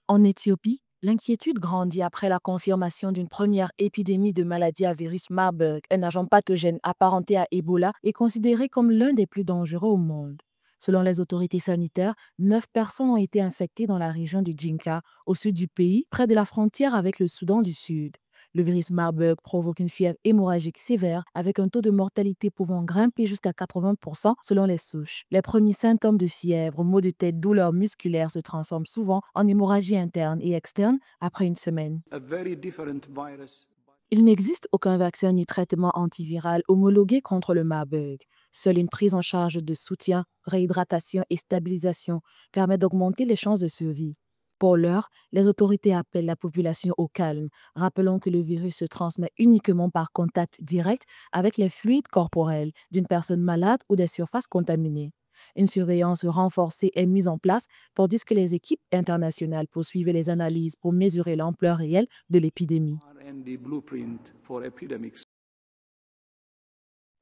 En Éthiopie, l'inquiétude grandit après la confirmation d'une première épidémie de maladie à virus Marburg, un agent pathogène apparenté à Ebola et considéré comme l'un des plus dangereux au monde. Selon les autorités sanitaires, 9 personnes ont été infectées dans la région du Djinka, au sud du pays, près de la frontière avec le Soudan du Sud. Le virus Marburg provoque une fièvre hémorragique sévère avec un taux de mortalité pouvant grimper jusqu'à 80% selon les souches. Les premiers symptômes de fièvre, maux de tête, douleurs musculaires se transforment souvent en hémorragie interne et externe après une semaine. A very different virus. Il n'existe aucun vaccin ni traitement antiviral homologué contre le Marburg. Seule une prise en charge de soutien, réhydratation et stabilisation permet d'augmenter les chances de survie. Pour l'heure, les autorités appellent la population au calme, rappelant que le virus se transmet uniquement par contact direct avec les fluides corporels d'une personne malade ou des surfaces contaminées. Une surveillance renforcée est mise en place, tandis que les équipes internationales poursuivent les analyses pour mesurer l'ampleur réelle de l'épidémie. R&D blueprint for epidemics.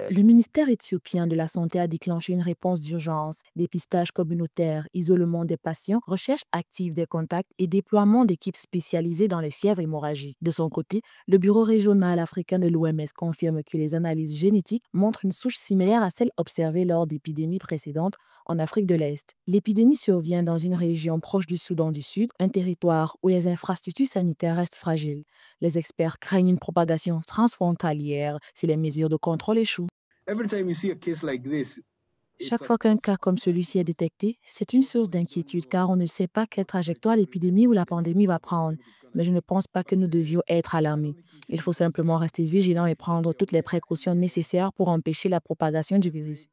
Le ministère éthiopien de la Santé a déclenché une réponse d'urgence, dépistage communautaire, isolement des patients, recherche active des contacts et déploiement d'équipes spécialisées dans les fièvres hémorragiques. De son côté, le Bureau régional africain de l'OMS confirme que les analyses génétiques montrent une souche similaire à celle observée lors d'épidémies précédentes en Afrique de l'Est. L'épidémie survient dans une région proche du Soudan du Sud, un territoire où les infrastructures sanitaires restent fragiles. Les experts craignent une propagation transfrontalière si les mesures de contrôle échouent. Every time you see a case like this, it's Chaque like fois qu'un cas comme celui-ci est détecté, c'est une source d'inquiétude car on ne sait pas quelle trajectoire l'épidémie ou la pandémie va prendre. Mais je ne pense pas que nous devions être alarmés. Il faut simplement rester vigilant et prendre toutes les précautions nécessaires pour empêcher la propagation du virus.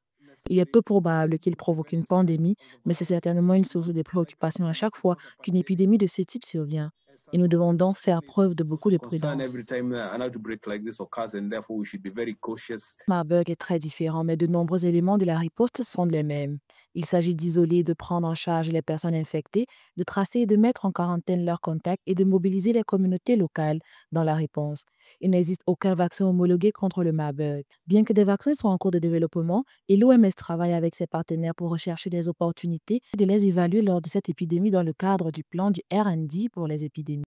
Il est peu probable qu'il provoque une pandémie, mais c'est certainement une source de préoccupation à chaque fois qu'une épidémie de ce type survient. Et nous devons donc faire preuve de beaucoup de concern every prudence. time an outbreak like this occurs, and therefore we should be very cautious. Marburg est très différent, mais de nombreux éléments de la riposte sont les mêmes. Il s'agit d'isoler et de prendre en charge les personnes infectées, de tracer et de mettre en quarantaine leurs contacts et de mobiliser les communautés locales dans la réponse. Il n'existe aucun vaccin homologué contre le Marburg. Bien que des vaccins soient en cours de développement, et l'OMS travaille avec ses partenaires pour rechercher des opportunités et de les évaluer lors de cette épidémie dans le cadre du plan du R&D pour les épidémies.